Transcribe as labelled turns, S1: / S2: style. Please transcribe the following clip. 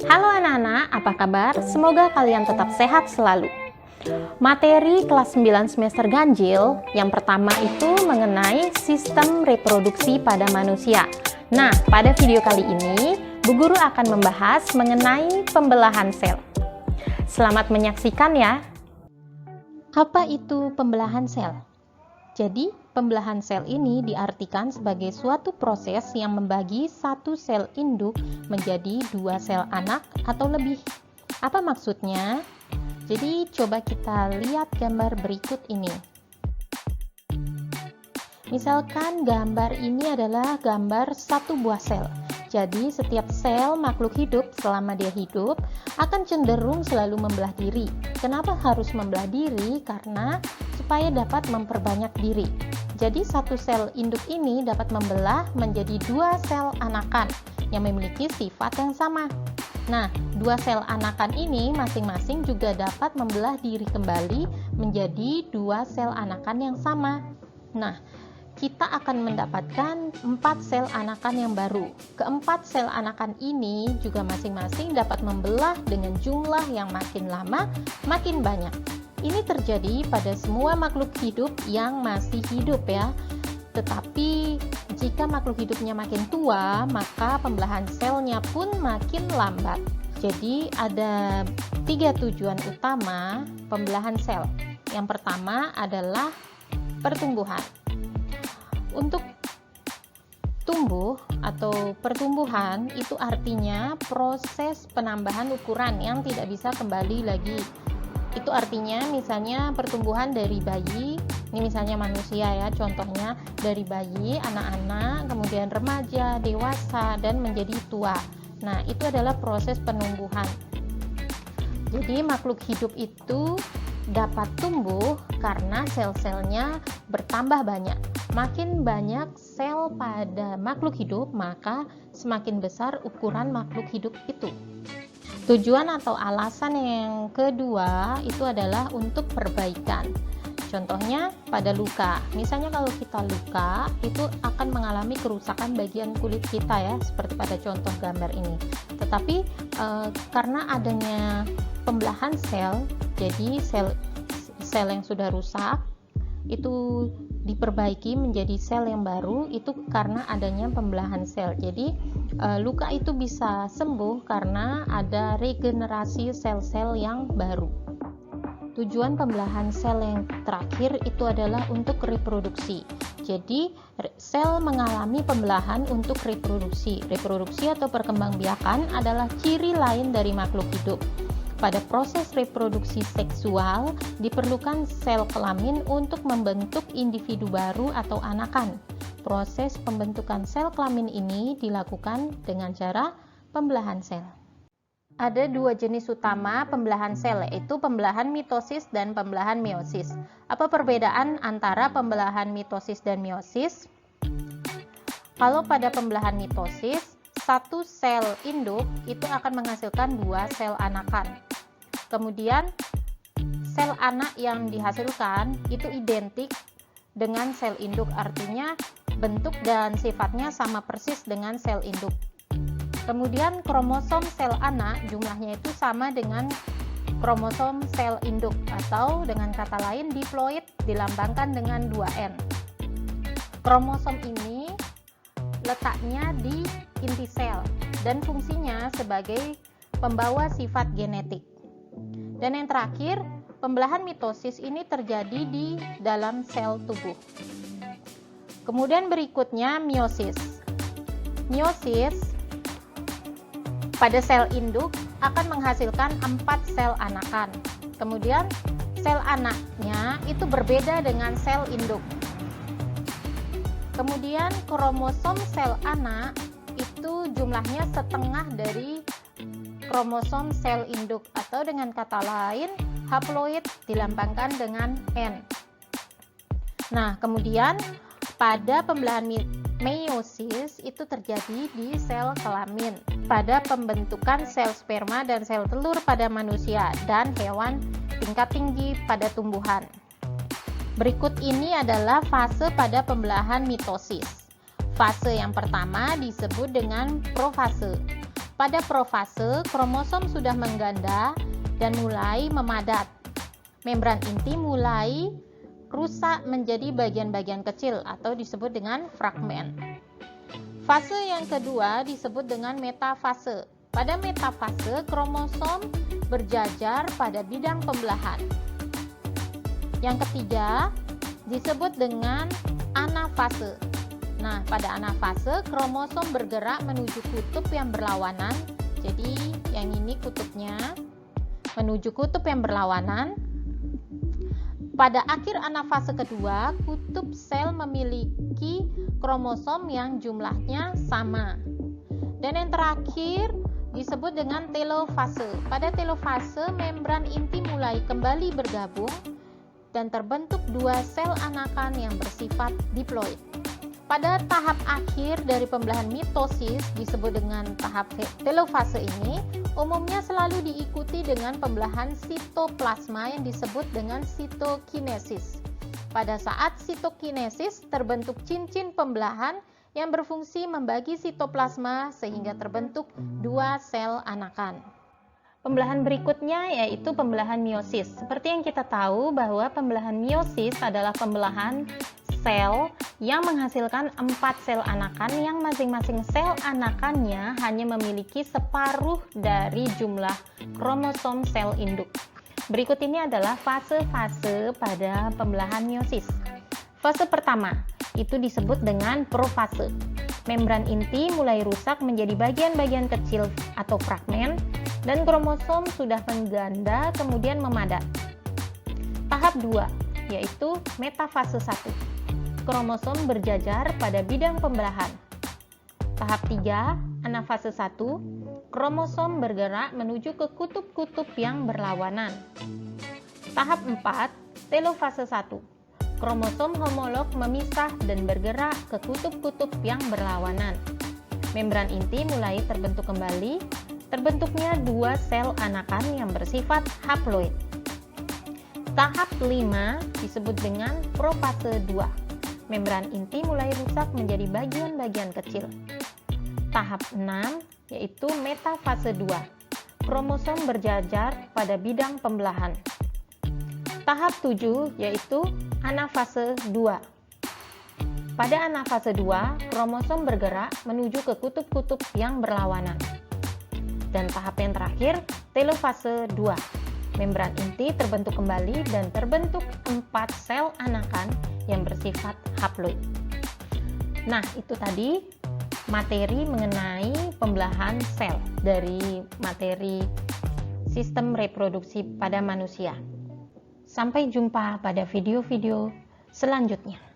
S1: Halo anak-anak, apa kabar? Semoga kalian tetap sehat selalu. Materi kelas 9 semester ganjil yang pertama itu mengenai sistem reproduksi pada manusia. Nah, pada video kali ini, Bu Guru akan membahas mengenai pembelahan sel. Selamat menyaksikan ya. Apa itu pembelahan sel? Jadi, pembelahan sel ini diartikan sebagai suatu proses yang membagi satu sel induk menjadi dua sel anak atau lebih. Apa maksudnya? Jadi, coba kita lihat gambar berikut ini. Misalkan gambar ini adalah gambar satu buah sel. Jadi, setiap sel makhluk hidup selama dia hidup akan cenderung selalu membelah diri. Kenapa harus membelah diri? Karena supaya dapat memperbanyak diri. Jadi satu sel induk ini dapat membelah menjadi dua sel anakan yang memiliki sifat yang sama. Nah, dua sel anakan ini masing-masing juga dapat membelah diri kembali menjadi dua sel anakan yang sama. Nah, kita akan mendapatkan 4 sel anakan yang baru. Keempat sel anakan ini juga masing-masing dapat membelah dengan jumlah yang makin lama makin banyak. Ini terjadi pada semua makhluk hidup yang masih hidup ya. Tetapi jika makhluk hidupnya makin tua, maka pembelahan selnya pun makin lambat. Jadi ada 3 tujuan utama pembelahan sel. Yang pertama adalah pertumbuhan. Untuk tumbuh atau pertumbuhan itu artinya proses penambahan ukuran yang tidak bisa kembali lagi. Itu artinya misalnya pertumbuhan dari bayi, ini misalnya manusia ya, contohnya dari bayi, anak-anak, kemudian remaja, dewasa, dan menjadi tua. Nah, itu adalah proses penumbuhan. Jadi makhluk hidup itu dapat tumbuh karena sel-selnya bertambah banyak. Makin banyak sel pada makhluk hidup, maka semakin besar ukuran makhluk hidup itu. Tujuan atau alasan yang kedua itu adalah untuk perbaikan. Contohnya pada luka. Misalnya kalau kita luka, itu akan mengalami kerusakan bagian kulit kita ya, seperti pada contoh gambar ini. Tetapi karena adanya pembelahan sel, jadi sel yang sudah rusak itu diperbaiki menjadi sel yang baru, itu karena adanya pembelahan sel. Jadi luka itu bisa sembuh karena ada regenerasi sel-sel yang baru. Tujuan pembelahan sel yang terakhir itu adalah untuk reproduksi. Jadi sel mengalami pembelahan untuk reproduksi. Reproduksi atau perkembangbiakan adalah ciri lain dari makhluk hidup. Pada proses reproduksi seksual diperlukan sel kelamin untuk membentuk individu baru atau anakan. Proses pembentukan sel kelamin ini dilakukan dengan cara pembelahan sel. Ada 2 jenis utama pembelahan sel, yaitu pembelahan mitosis dan pembelahan meiosis. Apa perbedaan antara pembelahan mitosis dan meiosis? Kalau pada pembelahan mitosis, satu sel induk itu akan menghasilkan 2 sel anakan. Kemudian sel anak yang dihasilkan itu identik dengan sel induk, artinya bentuk dan sifatnya sama persis dengan sel induk. Kemudian kromosom sel anak jumlahnya itu sama dengan kromosom sel induk, atau dengan kata lain diploid dilambangkan dengan 2N. Kromosom ini letaknya di inti sel dan fungsinya sebagai pembawa sifat genetik. Dan yang terakhir, pembelahan mitosis ini terjadi di dalam sel tubuh. Kemudian berikutnya meiosis. Meiosis pada sel induk akan menghasilkan 4 sel anakan. Kemudian sel anaknya itu berbeda dengan sel induk. Kemudian kromosom sel anak itu jumlahnya setengah dari kromosom sel induk, atau dengan kata lain haploid dilambangkan dengan N. Nah, kemudian pada pembelahan meiosis itu terjadi di sel kelamin pada pembentukan sel sperma dan sel telur pada manusia dan hewan tingkat tinggi pada tumbuhan. Berikut ini adalah fase pada pembelahan mitosis. Fase yang pertama disebut dengan profase. Pada profase, kromosom sudah mengganda dan mulai memadat. Membran inti mulai rusak menjadi bagian-bagian kecil atau disebut dengan fragmen. Fase yang kedua disebut dengan metafase. Pada metafase, kromosom berjajar pada bidang pembelahan. Yang ketiga disebut dengan anafase. Nah, pada anafase, kromosom bergerak menuju kutub yang berlawanan. Jadi, yang ini kutubnya menuju kutub yang berlawanan. Pada akhir anafase kedua, kutub sel memiliki kromosom yang jumlahnya sama. Dan yang terakhir disebut dengan telofase. Pada telofase, membran inti mulai kembali bergabung dan terbentuk dua sel anakan yang bersifat diploid. Pada tahap akhir dari pembelahan mitosis disebut dengan tahap telofase ini, umumnya selalu diikuti dengan pembelahan sitoplasma yang disebut dengan sitokinesis. Pada saat sitokinesis terbentuk cincin pembelahan yang berfungsi membagi sitoplasma sehingga terbentuk dua sel anakan. Pembelahan berikutnya yaitu pembelahan meiosis. Seperti yang kita tahu bahwa pembelahan meiosis adalah pembelahan sel yang menghasilkan 4 sel anakan yang masing-masing sel anakannya hanya memiliki separuh dari jumlah kromosom sel induk. Berikut ini adalah fase-fase pada pembelahan meiosis. Fase pertama itu disebut dengan profase. Membran inti mulai rusak menjadi bagian-bagian kecil atau fragmen dan kromosom sudah mengganda kemudian memadat. Tahap 2 yaitu metafase 1. Kromosom berjajar pada bidang pembelahan. Tahap 3, anafase 1, kromosom bergerak menuju ke kutub-kutub yang berlawanan. Tahap 4, telofase 1, kromosom homolog memisah dan bergerak ke kutub-kutub yang berlawanan. Membran inti mulai terbentuk kembali, terbentuknya dua sel anakan yang bersifat haploid. Tahap 5 disebut dengan profase 2. Membran inti mulai rusak menjadi bagian-bagian kecil. Tahap 6 yaitu metafase 2. Kromosom berjajar pada bidang pembelahan. Tahap 7 yaitu anafase 2. Pada anafase 2, kromosom bergerak menuju ke kutub-kutub yang berlawanan. Dan tahap yang terakhir, telofase 2. Membran inti terbentuk kembali dan terbentuk 4 sel anakan yang bersifat haploid. Nah, itu tadi materi mengenai pembelahan sel dari materi sistem reproduksi pada manusia. Sampai jumpa pada video-video selanjutnya.